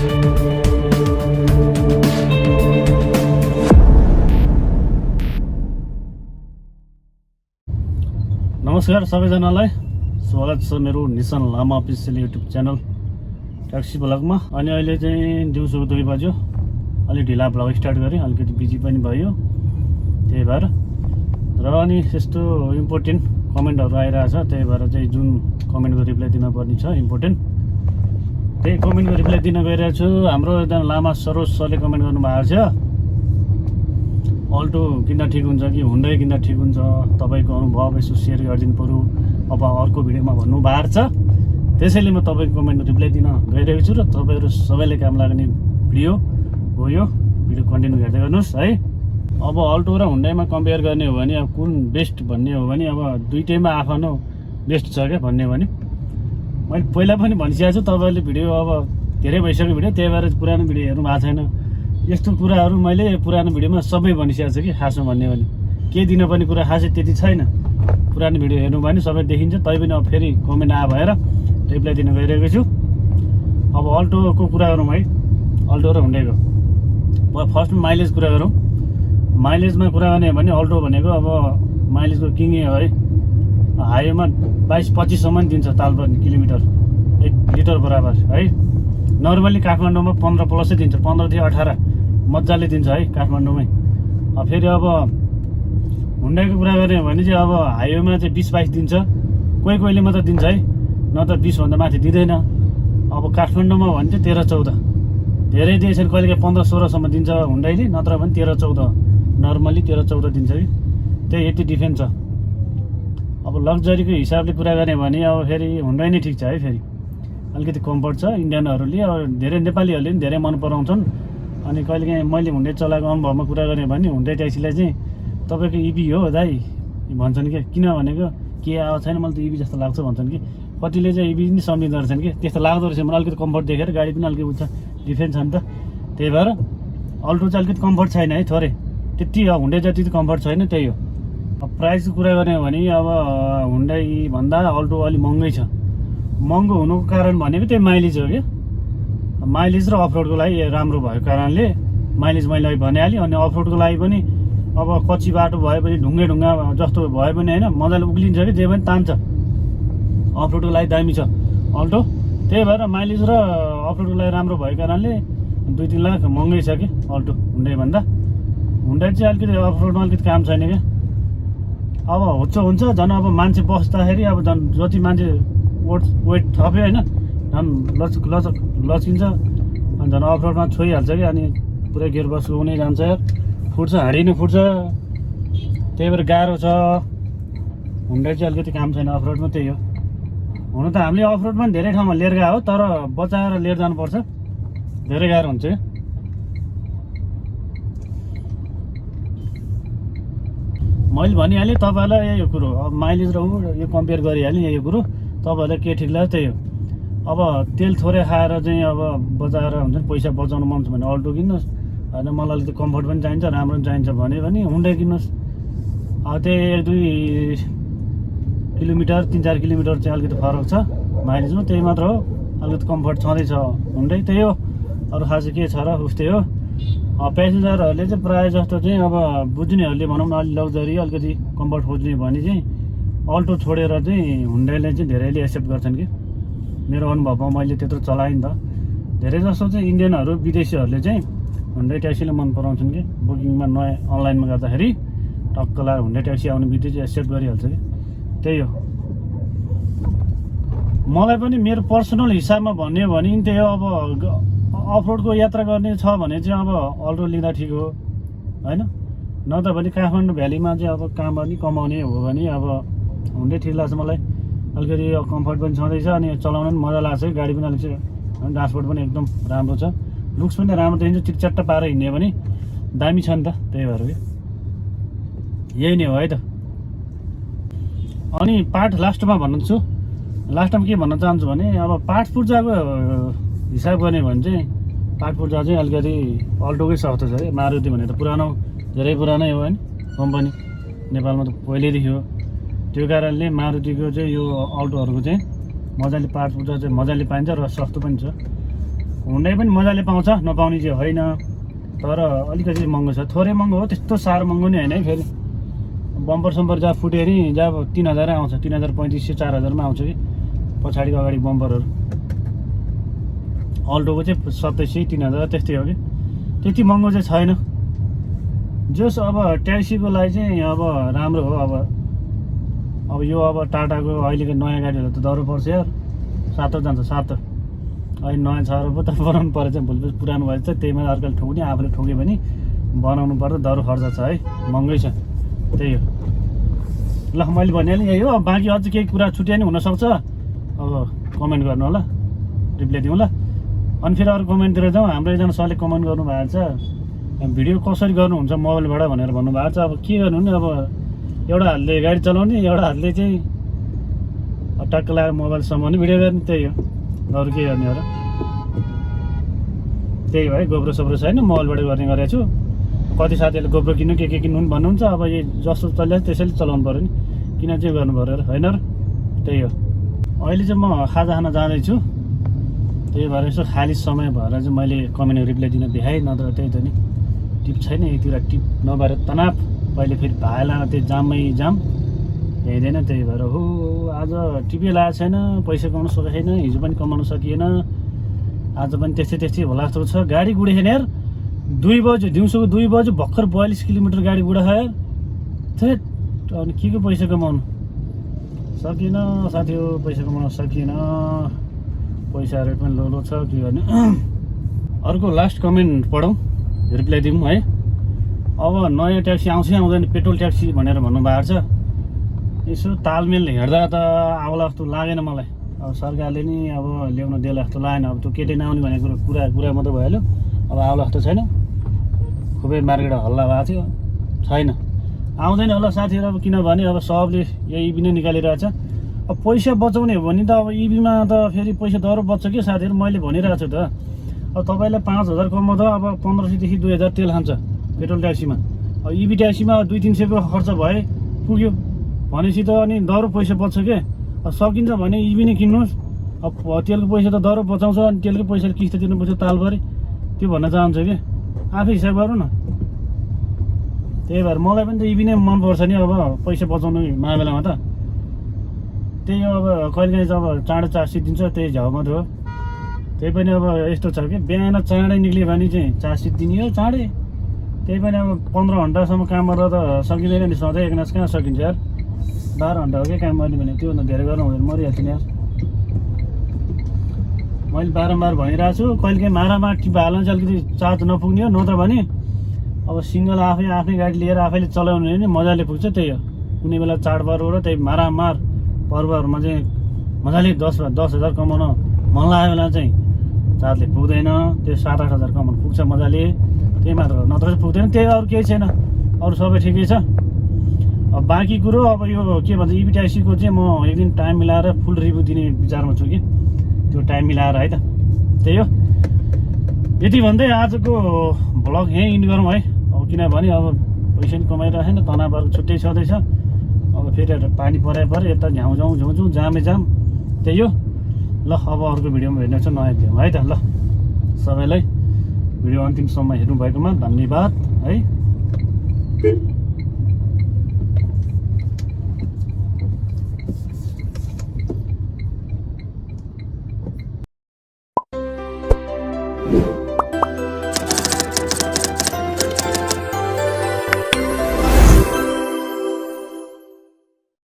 नमस्कार सबैजनालाई स्वागत छ मेरो निशान लामा अफिसियल युट्युब च्यानल ट्याक्सी ब्लगमा। अनि अहिले चाहिँ दिउँसोको 2 बज्यो, अलि ढिला ब्लग स्टार्ट गरेँ, अलिकति बिजी पनि भयो त्यही भएर। र अनि यस्तो इम्पोर्टेन्ट कमेन्टहरू आइरहेछ, त्यही भएर चाहिँ जुन कमेन्टको रिप्लाई दिनुपर्ने छ इम्पोर्टेन्ट, त्यही कमेन्टको रिप्लाई दिन गइरहेको छु। हाम्रो एकदम लामा सरोज सरले कमेन्ट गर्नुभएको छ, अल्टो किन्दा ठिक हुन्छ कि हुन्डै किन्दा ठिक हुन्छ, तपाईँको अनुभव यसो सेयर गरिदिनु पऱ्यो अब अर्को भिडियोमा भन्नुभएको छ। त्यसैले म तपाईँको कमेन्ट रिप्लाई दिन गइरहेको छु र तपाईँहरू सबैले काम लाग्ने भिडियो हो यो। भिडियो कन्टिन्यू हेर्दै गर्नुहोस् है। अब अल्टो र हुन्डाईमा कम्पेयर गर्ने हो भने अब कुन बेस्ट भन्ने हो भने अब दुइटैमा आफ्नो बेस्ट छ क्या भन्ने हो भने मैले पहिला पनि भनिसकेको छु। तपाईँहरूले भिडियो अब धेरै भइसक्यो भिडियो, त्यही भएर पुरानो भिडियो हेर्नु भएको छैन। यस्तो कुराहरू मैले पुरानो भिडियोमा सबै भनिसकेको छु कि खासमा भन्ने हो भने केही दिनपर्ने कुरा खासै त्यति छैन। पुरानो भिडियो हेर्नु भयो भने सबै देखिन्छ। तैपनि अब फेरि कमेन्ट आ भएर रिप्लाई दिन गइरहेको छु। अब अल्टोको कुरा गरौँ है, अल्टो र हुन्डाईको। फर्स्ट माइलेज कुरा गरौँ। माइलेजमा कुरा गर्ने हो भने अल्टो भनेको अब माइलेजको किङै हो है। हाइवेमा 22-25सम्म दिन्छ तालपर्ने किलोमिटर 1 लिटर बराबर है। नर्मली काठमाडौँमा 15+ दिन्छ, 15देखि 18 मजाले दिन्छ है काठमाडौँमै। फेरि अब हुन्डाईको कुरा गर्ने हो भने चाहिँ अब हाइवेमा चाहिँ 20-22 दिन्छ, कोहीले मात्र दिन्छ है, नत्र 20भन्दा माथि दिँदैन। अब काठमाडौँमा भने चाहिँ 13-14 धेरै दिएछ, कहिले 15-16सम्म दिन्छ हुन्डाईले, नत्र भने 13-14 नर्मली 13-14 दिन्छ कि। त्यही यति डिफ्रेन्स छ। अब लग्जरीको हिसाबले कुरा गर्ने भने अब फेरि हुन्डाई नै ठिक छ है। फेरि अलिकति कम्फर्ट छ। इन्डियनहरूले अब धेरै नेपालीहरूले पनि धेरै मन पराउँछन्। अनि कहिलेकाहीँ मैले हुन्डाई चलाएको अनुभवमा कुरा गरेँ भने हुन्डाई ट्याक्सीलाई चाहिँ तपाईँको इभी हो दाइ भन्छन् कि, किन भनेको के आएको छैन मलाई त इभी जस्तो लाग्छ भन्छन् कि। कतिले चाहिँ इभी पनि सम्झिँदो रहेछन् कि, त्यस्तो लाग्दो रहेछ मलाई अलिकति कम्फर्ट देखेर। गाडी पनि अलिकति उच्च डिफ्रेन्स छ नि त, त्यही भएर अल्टो चाहिँ अलिकति कम्फर्ट छैन है, थोरै त्यति हुन्डाई जति कम्फर्ट छैन, त्यही हो। अब प्राइसको कुरा गर्ने हो भने अब हुन्डाई भन्दा अल्टो अलिक महँगै छ। महँगो हुनुको कारण भनेको त्यही माइलेज हो क्या। माइलेज र अफरोडको लागि राम्रो भएको कारणले माइलेज मैले अहिले भनिहालेँ। अनि अफरोडको लागि पनि अब कच्ची बाटो भए पनि ढुङ्गा जस्तो भए पनि होइन मजाले उक्लिन्छ कि, जे पनि तान्छ। अफरोडको लागि दामी छ अल्टो, त्यही भएर माइलेज र अफरोडको लागि राम्रो भएको कारणले 2-3 लाख महँगै छ कि अल्टो हुन्डाई भन्दा। हुन्डाई चाहिँ अलिकति अफरोडमा अलिकति काम छैन क्या। अब हुन्छ झन् अब मान्छे बस्दाखेरि अब झन् जति मान्छे वेट थप्यो होइन झन् लचिन्छ, अनि झन् अफरोडमा छोइहाल्छ कि। अनि पुरै गियर बक्स हुनै जान्छ यार, फुट्छ, हाँडी नै फुट्छ, त्यही भएर गाह्रो छ। हुन्डाई चाहिँ अलिकति काम छैन अफरोडमा, त्यही हो। हुन त हामीले अफरोडमा पनि धेरै ठाउँमा लिएर गएको हो, तर बचाएर लिएर जानुपर्छ, धेरै गाह्रो हुन्छ क्या। मैले भनिहालेँ तपाईँहरूलाई यो कुरो, अब माइलेज र यो कम्पेयर गरिहालेँ यो कुरो। तपाईँहरूलाई के ठिक लाग्छ त्यही हो। अब तेल थोरै खाएर चाहिँ अब बचाएर हुन्छ नि, पैसा बचाउनु मन छ भने अल्टो किन्नुहोस्, होइन मलाई अलिकति कम्फर्ट पनि चाहिन्छ, राम्रो पनि चाहिन्छ भने हुन्डाई किन्नुहोस्। त्यही 2 किलोमिटर 3-4 किलोमिटर चाहिँ अलिकति फरक छ माइलेजमा, त्यही मात्र हो। अलिकति कम्फर्ट छँदैछ हुन्डाई, त्यही हो। अरू खासै के छ र उस्तै हो। प्यासेन्जरहरूले चाहिँ प्रायः जस्तो चाहिँ अब बुझ्नेहरूले भनौँ न अलिक लग्जरी अलिकति कम्फर्ट खोज्ने भने चाहिँ अल्टो छोडेर चाहिँ हुन्डाईलाई चाहिँ धेरैले एक्सेप्ट गर्छन् कि। मेरो अनुभवमा मैले त्यत्रो चलाएँ नि त। धेरै जस्तो चाहिँ इन्डियनहरू विदेशीहरूले चाहिँ हुन्डाई ट्याक्सीले मन पराउँछन् कि। बुकिङमा नयाँ अनलाइनमा गर्दाखेरि टक्क लगाएर हुन्डाई ट्याक्सी आउने बित्तिकै चाहिँ एक्सेप्ट गरिहाल्छ कि, त्यही हो। मलाई पनि मेरो पर्सनल हिसाबमा भन्यो भने त्यही हो। अब अफरोडको यात्रा गर्ने छ भने चाहिँ अब अल्टो लिँदा ठिक हो होइन, नत्र भने काठमाडौँ भ्यालीमा चाहिँ अब काम पनि कमाउने हो भने अब हुन्डाई ठिक लाग्छ मलाई। अलिकति कम्फर्ट पनि छँदैछ, अनि चलाउन पनि मजा लाग्छ। गाडी पनि अलिक चाहिँ ट्रान्सपोर्ट पनि एकदम राम्रो छ, लुक्स पनि राम्रो देखिन्छ। चिटचट्ट पारेर हिँड्यो भने दामी छ नि त, त्यही भएर यही नै हो है त। अनि पार्ट लास्टमा भन्छु, लास्टमा के भन्न चाहन्छु भने अब पार्ट पूर्जाको हिसाब गर्ने भने चाहिँ पार्ट पूर्जा चाहिँ अलिकति अल्टोकै सस्तो छ है। मारुति भने त पुरानो, धेरै पुरानै हो होइन कम्पनी, नेपालमा त पहिल्यैदेखि हो। त्यो कारणले मारुतिको चाहिँ यो अल्टोहरूको चाहिँ मजाले पार्ट पूर्जा चाहिँ मजाले पाइन्छ र सस्तो पनि छ। हुन्डा पनि मजाले पाउँछ, नपाउने चाहिँ होइन, तर अलिकति महँगो छ, थोरै महँगो हो, त्यस्तो साह्रो महँगो नि होइन है। फेरि बम्पर सम्पर जहाँ फुट्यो नि जहाँ 3000 आउँछ, 3500 4000मा आउँछ कि पछाडिको अगाडि बम्परहरू। अल्टोको चाहिँ 2700 3000 त्यस्तै हो कि, त्यति महँगो चाहिँ छैन। जस अब ट्याक्सीको लागि चाहिँ अब राम्रो हो। अब यो अब टाटाको अहिलेको नयाँ गाडीहरू त दह्रो पर्छ यार, 7 जान्छ 7। अहिले नयाँ छ र पो त बनाउनु पर्छ, भोलि पुरानो भएछ त्यहीमा अर्काले ठोक्ने, आफूले ठोक्यो भने बनाउनु पर्दा दह्रो खर्च छ है, महँगै छ, त्यही हो। ल मैले भनिहालेँ यही हो। अब बाँकी अझ केही कुरा छुट्या नि हुनसक्छ, अब कमेन्ट गर्नु होला, रिप्लाई दिउँ ल। अनि फेरि अरू कमेन्टतिर जाउँ। हाम्रो एकजना सरले कमेन्ट गर्नुभएको छ, भिडियो कसरी गर्नुहुन्छ मोबाइलबाट भनेर भन्नुभएको छ। अब के गर्नु नि, अब एउटा हातले गाडी चलाउने, एउटा हातले चाहिँ टक्क लगाएर मोबाइल समाउने भिडियो गर्ने, त्यही हो, अरू के गर्ने हो र। त्यही भयो, गोब्रो सोब्रो छैन, मोबाइलबाट गर्ने गरेको छु। कति साथीहरूले गोब्रो किन्नु के किन्नु पनि भन्नुहुन्छ, अब यो जस्तो चलिरहेको त्यसैले चलाउनु पऱ्यो नि, किन चाहिँ गर्नु पऱ्यो र, होइन र। त्यही हो। अहिले चाहिँ म खाजा खान जाँदैछु, त्यही भएर यसो खाली समय भएर चाहिँ मैले कमेन्ट रिप्लाई दिन भ्याएँ, नत्र त्यही त नि टिप छैन यतिर, टिप नभएर तनाव, कहिले फेरि भाइला त्यो जाममै जाम भ्याइँदैन। त्यही भएर हो आज टिपै लगाएको छैन, पैसा कमाउनु सकेको छैन, हिजो पनि कमाउनु सकिएन, आज पनि त्यस्तै होला जस्तो छ। गाडी गुडेखेन यार 2 बज्यो, दिउँसोको 2 बज्यो, भर्खर 42 किलोमिटर गाडी गुडा यार, थेट। अनि के को पैसा कमाउनु सकिएन साथी हो, पैसा कमाउन सकिएन, पैसा रेट पनि लो छ, के गर्ने। अर्को लास्ट कमेन्ट पढौँ, रिप्लाई दिउँ है। अब नयाँ ट्याक्सी आउँछ आउँदैन, पेट्रोल ट्याक्सी भनेर भन्नुभएको छ। यसो तालमेल हेर्दा त आउला जस्तो लागेन मलाई। अब सरकारले नि अब ल्याउन देला जस्तो लागेन। अब त्यो केटी नआउने भनेको कुरा मात्रै भइहाल्यो, अब आउला जस्तो छैन। खुबै मार्केट हल्ला भएको थियो, छैन, आउँदैन होला साथीहरू। अब किनभने अब सबले यही इभी नै निकालिरहेछ। अब पैसा बचाउने हो भने त अब इभीमा त फेरि पैसा दह्रो बच्छ कि साथीहरू, मैले भनिरहेको छु त। अब तपाईँलाई 5000 कमाउँदा अब 1500देखि 2000 तेल खान्छ पेट्रोल ट्याक्सीमा। अब इभी ट्याक्सीमा 200-300 को खर्च भए पुग्यो भनेपछि त अनि दह्रो पैसा बच्छ के। अब सकिन्छ भने इभी नै किन्नुहोस्। अब तेलको पैसा त दह्रो बचाउँछ, अनि तेलको पैसाले किस्त तिर्नुपर्छ तालभरि, त्यो भन्न चाहन्छु कि आफै हिसाब गरौँ न। त्यही भएर मलाई पनि त इभी नै मनपर्छ नि, अब पैसा बचाउनु मामलामा त त्यही हो। अब कहिलेकाहीँ चाहिँ अब चाँडो चार्जसिट दिन्छ, त्यही झाउ मात्रै हो। त्यही पनि अब यस्तो छ कि बिहान चाँडै निक्ल्यो भने चाहिँ चार्जसिट दिने हो चाँडै। त्यही पनि अब 15 घन्टासम्म काम गर्दा त सकिँदैन नि, सधैँ एकनास कहाँ सकिन्छ यार। 12 घन्टा हो क्या काम गर्ने भने, त्यो भन्दा धेरै गर्नु हुँदैन, मरिहाल्छ नि यार। मैले बारम्बार भनिरहेको छु, कहिलेकाहीँ मारामा टिप हाल्नु चाहिँ अलिकति चार्ज नपुग्ने हो, नत्र भने अब सिङ्गल आफ्नै गाडी लिएर आफैले चलाउने भने मजाले पुग्छ। त्यही हो, कुनै बेला चाडबाड र त्यही मारामार पर्वहरूमा चाहिँ मजाले 10,000 कमाउन मन लाग्यो बेला चाहिँ चार्जले पुग्दैन, त्यो 7-8 हजार कमाउनु पुग्छ मजाले, त्यही मात्र हो, नत्र चाहिँ पुग्दैन। त्यही अरू केही छैन, अरू सबै ठिकै छ। अब बाँकी कुरो अब यो के भन्छ इभी ट्याक्सीको चाहिँ म एक दिन टाइम मिलाएर फुल रिभ्यू दिने विचारमा छु कि, त्यो टाइम मिलाएर है त। त्यही हो, यति भन्दै आजको भ्लग यहीँ इन्ड गरौँ है। अब किनभने अब पैसा पनि कमाइरहेको छैन, तनावहरू छुट्टै छँदैछ। अब फेरि पानी पऱ्यो यता झ्याउँ जामै जाम, त्यही हो। ल अब अर्को भिडियोमा भेट्ने छ नयाँ भिडियोमा है त। ल सबैलाई भिडियो अन्तिमसम्म हेर्नुभएकोमा धन्यवाद है।